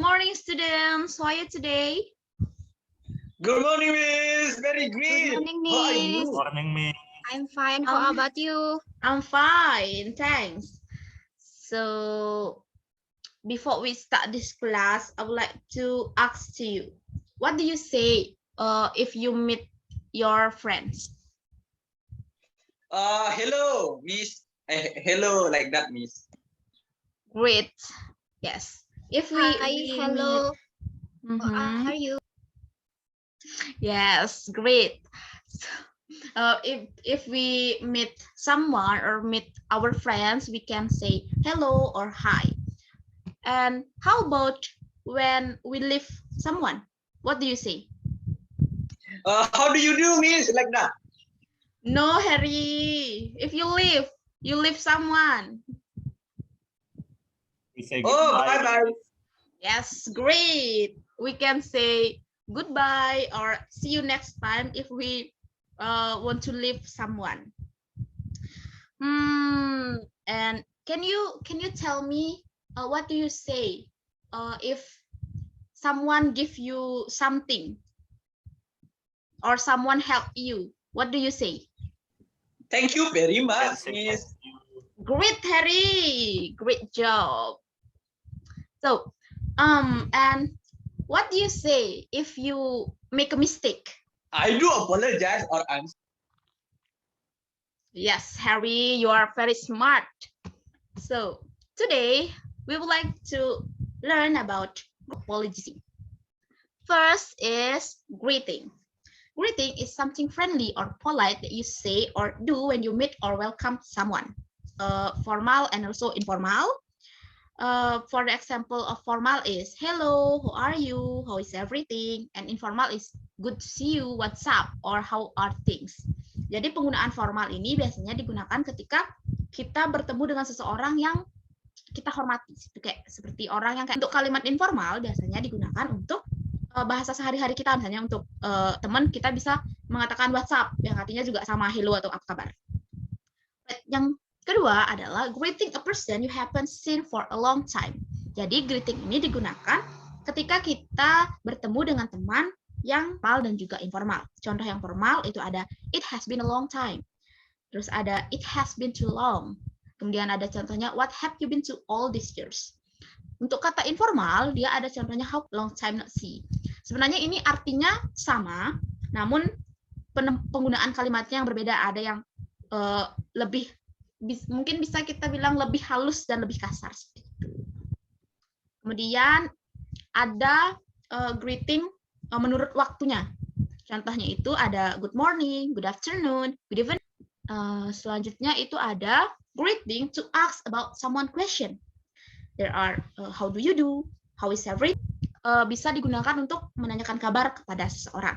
morning, students. How are you today? Good morning, Miss. Very great. Good morning, How are Miss. you? Morning, Miss. I'm fine. How about you? I'm fine, thanks. So, before we start this class, I would like to ask to you, what do you say if you meet your friends? Hello, Miss. Hello, like that, Miss. Great. Yes. If we, Hi, we hello. meet- How are you? Yes, great. If we meet someone or meet our friends, we can say hello or hi. And how about when we leave someone? What do you say? How do you do, Miss? Like that. No, Harry. If you leave someone. We say Oh, goodbye. bye-bye. Yes, great. We can say goodbye or see you next time if we want to leave someone. And can you tell me what do you say if someone give you something or someone help you? What do you say? Thank you very Can much, say Miss. thank you. Great, Harry. Great job. So, and what do you say if you make a mistake? I do apologize or I'm Yes, Harry, you are very smart. So, today we would like to learn about apology. First is greeting. Greeting is something friendly or polite that you say or do when you meet or welcome someone. Formal and also informal. For the example of formal is hello, how are you, how is everything, and informal is good to see you, what's up, or how are things. Jadi penggunaan formal ini biasanya digunakan ketika kita bertemu dengan seseorang yang kita hormati, kayak seperti orang yang kayak. Untuk kalimat informal biasanya digunakan untuk bahasa sehari-hari kita, misalnya untuk teman kita bisa mengatakan WhatsApp yang artinya juga sama hello atau apa kabar. Yang kedua adalah greeting a person you haven't seen for a long time. Jadi greeting ini digunakan ketika kita bertemu dengan teman yang formal dan juga informal. Contoh yang formal itu ada it has been a long time. Terus ada it has been too long. Kemudian ada contohnya what have you been to all these years. Untuk kata informal dia ada contohnya how long time not see. Sebenarnya ini artinya sama, namun penggunaan kalimatnya yang berbeda. Ada yang lebih mungkin bisa kita bilang lebih halus dan lebih kasar seperti itu. Kemudian ada greeting menurut waktunya. Contohnya itu ada good morning, good afternoon, good evening. Selanjutnya itu ada greeting to ask about someone question. There are how do you do, how is everything. Bisa digunakan untuk menanyakan kabar kepada seseorang.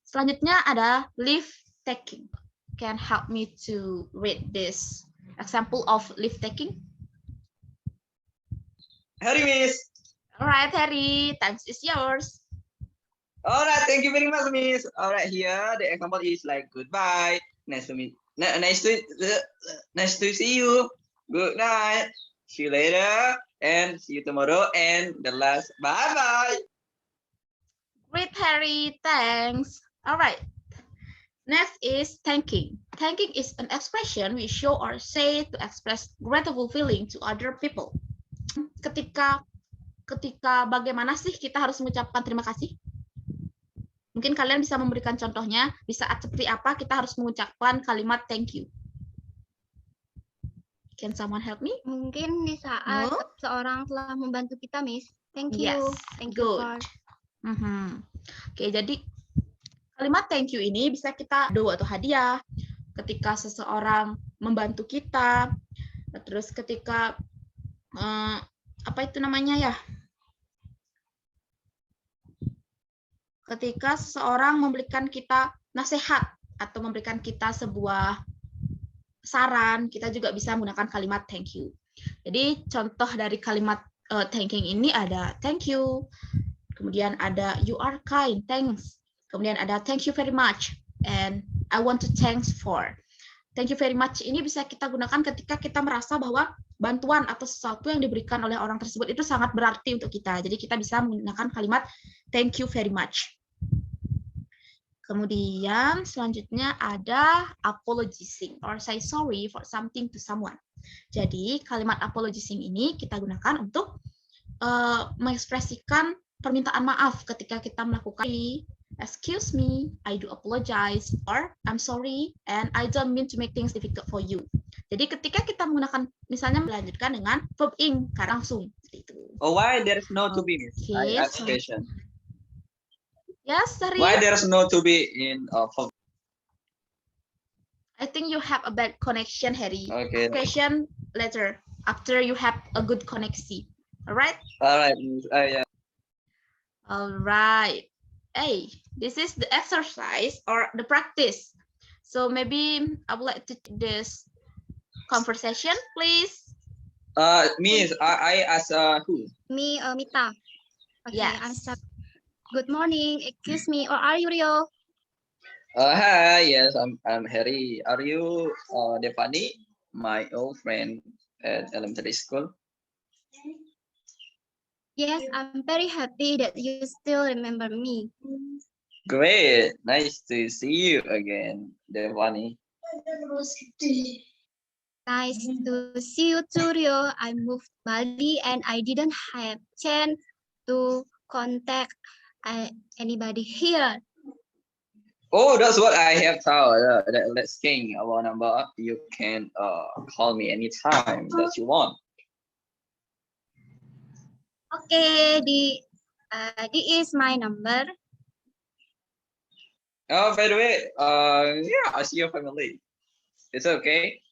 Selanjutnya ada leave taking. Can help me to read this example of leave taking? Harry, Miss. All right, Harry, time is yours. All right, thank you very much, Miss. All right, here the example is like goodbye. Nice to meet. Nice to see you. Good night. See you later and see you tomorrow. And the last, bye-bye. Great, Harry, thanks. All right. Next is thanking. Thanking is an expression we show or say to express grateful feeling to other people. Ketika bagaimana sih kita harus mengucapkan terima kasih? Mungkin kalian bisa memberikan contohnya di saat seperti apa kita harus mengucapkan kalimat thank you. Can someone help me? Mungkin di saat seorang telah membantu kita, Miss. Thank you. Yes, Thank you good. for. Oke, jadi kalimat thank you ini bisa kita do atau hadiah ketika seseorang membantu kita, terus ketika apa itu namanya ya? Ketika seseorang memberikan kita nasihat atau memberikan kita sebuah saran, kita juga bisa menggunakan kalimat thank you. Jadi contoh dari kalimat thanking ini ada thank you, kemudian ada you are kind, thanks, kemudian ada thank you very much, and I want to thanks for. Thank you very much ini bisa kita gunakan ketika kita merasa bahwa bantuan atau sesuatu yang diberikan oleh orang tersebut itu sangat berarti untuk kita. Jadi kita bisa menggunakan kalimat thank you very much. Kemudian selanjutnya ada apologizing or say sorry for something to someone. Jadi kalimat apologizing ini kita gunakan untuk mengekspresikan permintaan maaf ketika kita melakukan excuse me, I do apologize, or I'm sorry and I don't mean to make things difficult for you. Jadi ketika kita menggunakan misalnya melanjutkan dengan verb ing karena langsung seperti itu. Oh, why there's no to be? Okay, I ask question. Yes, sorry. Why there's no to be in I think you have a bad connection, Harry. Okay. Question later after you have a good connection. All right. All right. Yeah. All right. Hey, this is the exercise or the practice. So maybe I would like to take this conversation, please. Miss, I ask who? Me, Mita. Okay, Yes. I'm start. Good morning. Excuse me, or are you Rio? Hi. Yes, I'm Harry. Are you Devani, my old friend at elementary school? Yes, I'm very happy that you still remember me. Great. Nice to see you again, Devani. Nice to see you too, Rio. I moved to Bali and I didn't have chance to contact anybody here. Oh, that's what I have thought. Let's change our number. You can call me anytime that you want. Okay, this is my number. Oh, by the way, yeah, I see your family. It's okay.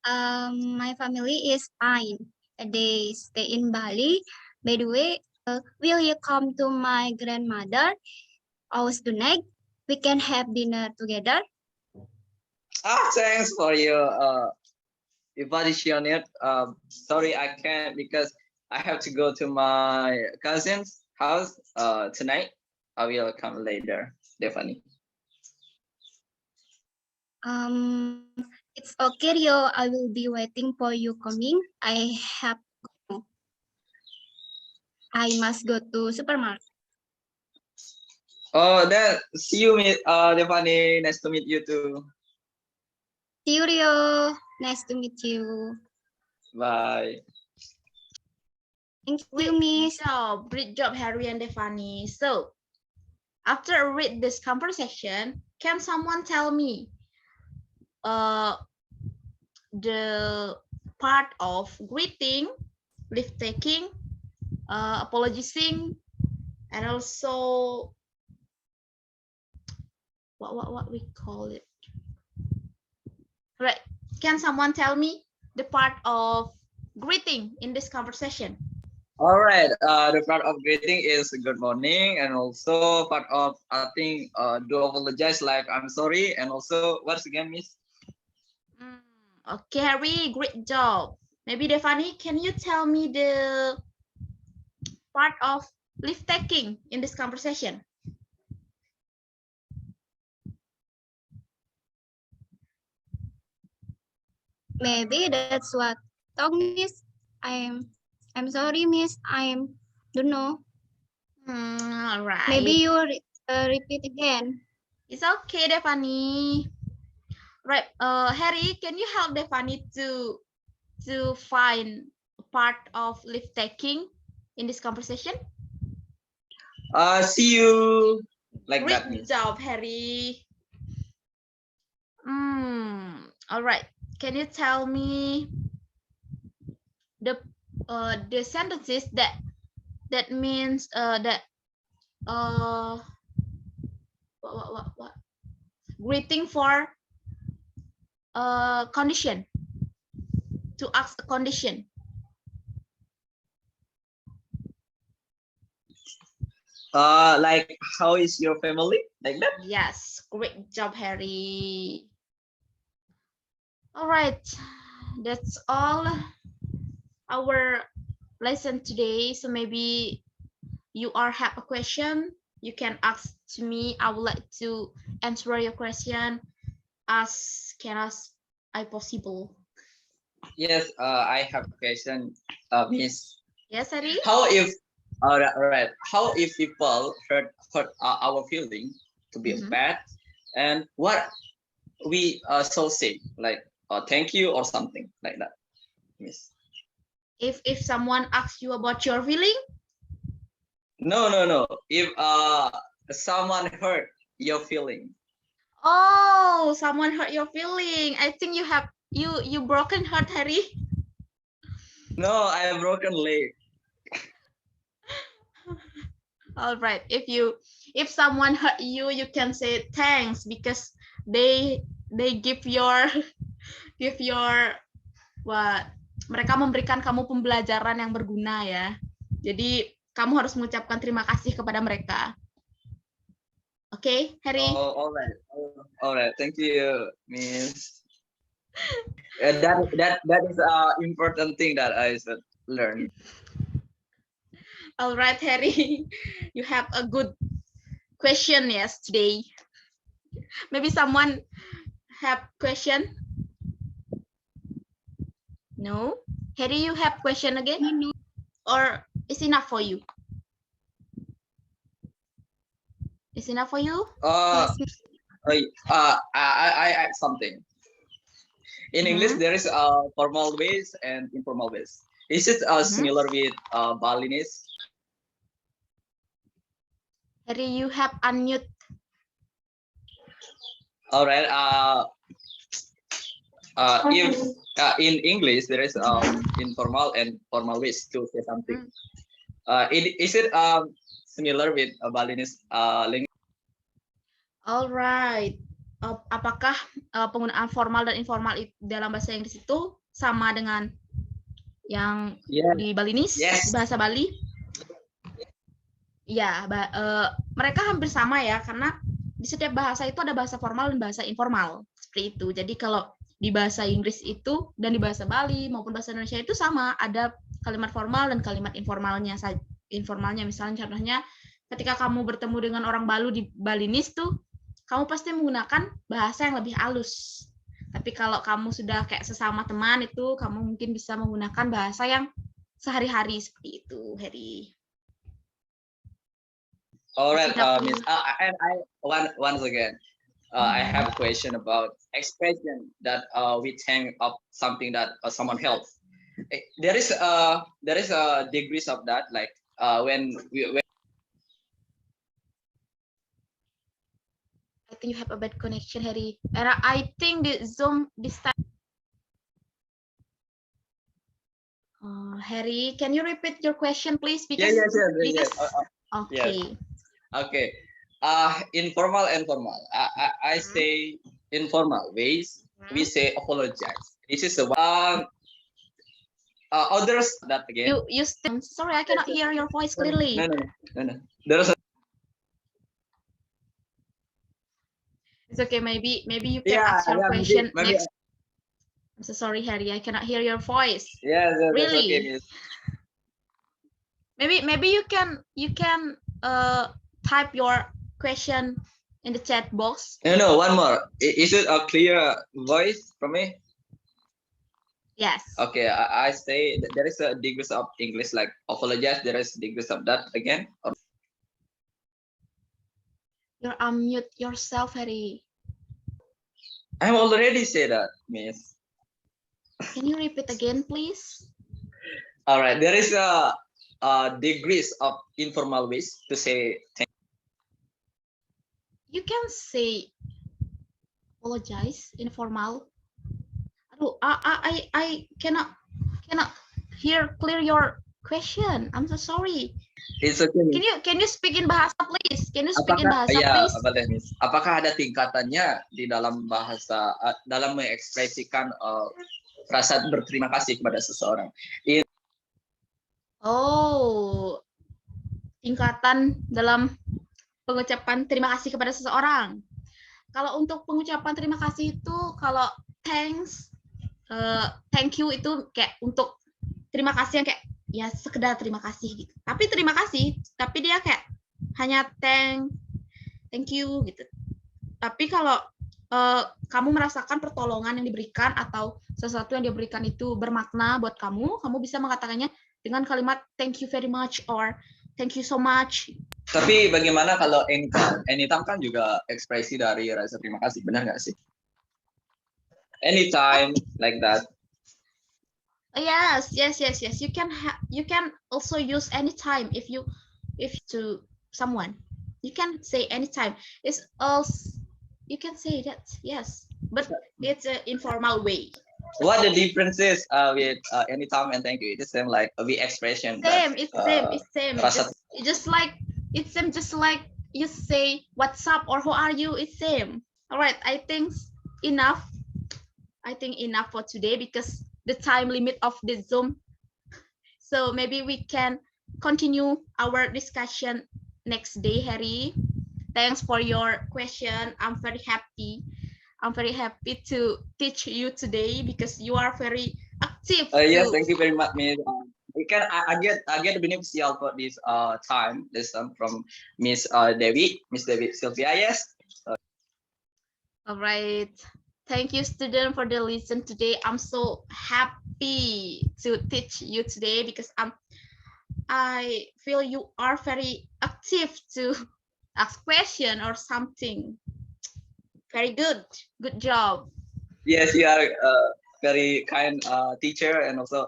My family is fine. They stay in Bali. By the way, will you come to my grandmother house tonight? We can have dinner together. Thanks for your invitation. Sorry, I can't because I have to go to my cousin's house tonight. I will come later, Stephanie. It's okay, Rio. I will be waiting for you coming. I must go to supermarket. Oh, then see you, Stephanie. Nice to meet you too. See you, Rio. Nice to meet you. Bye. Thank you, Miss. So, great job, Harry and Devani. So, after I read this conversation, can someone tell me the part of greeting, leave taking, apologizing, and also what we call it? Right? Can someone tell me the part of greeting in this conversation? All right. The part of greeting is good morning, and also part of I think do apologize like I'm sorry, and also what's again, Miss? Okay, Harry, great job. Maybe Devani, can you tell me the part of leave taking in this conversation? Maybe that's what talk, Miss. I'm sorry, Miss. I don't know. All right. Maybe you repeat again. It's okay, Devani. Right, Harry, can you help Devani to find a part of leave taking in this conversation? See you like Great that, Miss. job, Harry. All right. Can you tell me the sentences that means what greeting for condition, to ask a condition? Like how is your family, like that? Yes, great job, Harry. All right, that's all our lesson today. So maybe you have a question, you can ask to me. I would like to answer your question as can as I possible. Yes, I have a question, Miss. Yes, Harry. How if, all right, how if people hurt our feeling to be Mhm. bad, and what we so say, like thank you or something like that, Miss? If someone asks you about your feeling, No. If someone hurt your feeling, oh, someone hurt your feeling. I think you have you broken heart, Harry. no, I have broken leg. All right. If someone hurt you, you can say thanks because they give your give your what mereka memberikan kamu pembelajaran yang berguna ya. Jadi kamu harus mengucapkan terima kasih kepada mereka. Oke, okay, Harry. Oh, all right. Thank you, Miss. That is important thing that I should learn. All right, Harry. You have a good question yes today. Maybe someone have question? No? Harry, you have question again? No. Or is enough for you? Is enough for you? I add something. In English, there is formal ways and informal ways. Is it similar with Balinese? Harry, you have unmute. All right. If in English there is informal and formal ways to say something. Is it similar with Balinese language? All right. Apakah penggunaan formal dan informal dalam bahasa Inggris itu sama dengan yang di Balinese, di bahasa Bali? Ya, mereka hampir sama ya, karena di setiap bahasa itu ada bahasa formal dan bahasa informal. Seperti itu. Jadi kalau di bahasa Inggris itu dan di bahasa Bali maupun bahasa Indonesia itu sama, ada kalimat formal dan kalimat informalnya. Informalnya misalnya contohnya ketika kamu bertemu dengan orang Balu di Balinese tuh, kamu pasti menggunakan bahasa yang lebih halus. Tapi kalau kamu sudah kayak sesama teman itu, kamu mungkin bisa menggunakan bahasa yang sehari-hari seperti itu, Harry. Alright, Miss. And I once again, I have a question about expression that we think of something that someone helps. There is a degrees of that, like when I think you have a bad connection, Harry. And I think the Zoom this time. Harry, can you repeat your question, please? Because yes. Okay. Okay. Informal and formal. I say informal ways. We say apologize. This is the one. Others that again. You still, sorry, I cannot hear your voice clearly. No. There's a. It's okay. Maybe you can ask your question next. I'm so sorry, Harry. I cannot hear your voice. Yeah, really. Okay, maybe you can type your question in the chat box. No. One more. Is it a clear voice from me? Yes. Okay. I say that there is a degrees of English like apologize. There is degrees of that again. You're unmute yourself, Harry. I'm already said that, Miss. Can you repeat again, please? All right. There is a degrees of informal ways to say thank you. You can say apologize informal. Aduh, I cannot hear clear your question. I'm so sorry. It's okay. Can you speak in bahasa, please? Can you speak in bahasa, please? Apakah ada tingkatannya di dalam bahasa dalam mengekspresikan rasa berterima kasih kepada seseorang? Oh, tingkatan dalam pengucapan terima kasih kepada seseorang. Kalau untuk pengucapan terima kasih itu, kalau thanks, thank you itu kayak untuk terima kasih yang kayak ya sekedar terima kasih gitu. Tapi terima kasih, tapi dia kayak hanya thank you gitu. Tapi kalau kamu merasakan pertolongan yang diberikan atau sesuatu yang diberikan itu bermakna buat kamu, kamu bisa mengatakannya dengan kalimat thank you very much or thank you so much. Tapi bagaimana kalau anytime? Anytime kan juga ekspresi dari rasa terima kasih, benar nggak sih? Anytime like that. Yes. You can also use anytime if to someone. You can say anytime. It's also you can say that, yes, but it's an informal way. What the difference is with anytime and thank you? It's the same like we expression. Same, it's same. rasa- Just like you say what's up or who are you, it's same. All right, I think enough for today because the time limit of the Zoom. So maybe we can continue our discussion next day, Harry. Thanks for your question. I'm very happy to teach you today because you are very active. Yes, thank you very much, Miss. I get the beneficial for this time lesson from Miss Devi Sylvia. Yes. All right. Thank you, student, for the lesson today. I'm so happy to teach you today because I feel you are very active to ask question or something. Very good. Good job. Yes, you are very kind teacher and also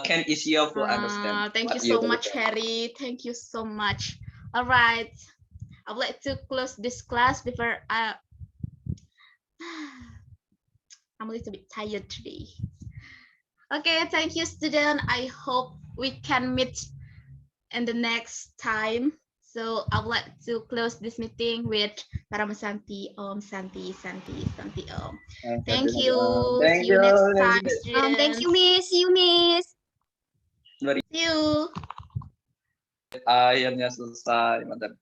can easier to understand. Thank you what so you much, Harry. Thank you so much. All right. I would like to close this class before I'm a little bit tired today. Okay, thank you, student. I hope we can meet in the next time. So I would like to close this meeting with Parama Santi Om Santi Santi Santi Om. Thank you. Thank See you next you. time, Thank you, students. Miss. See you, Miss. See you. Akhirnya selesai, mantap.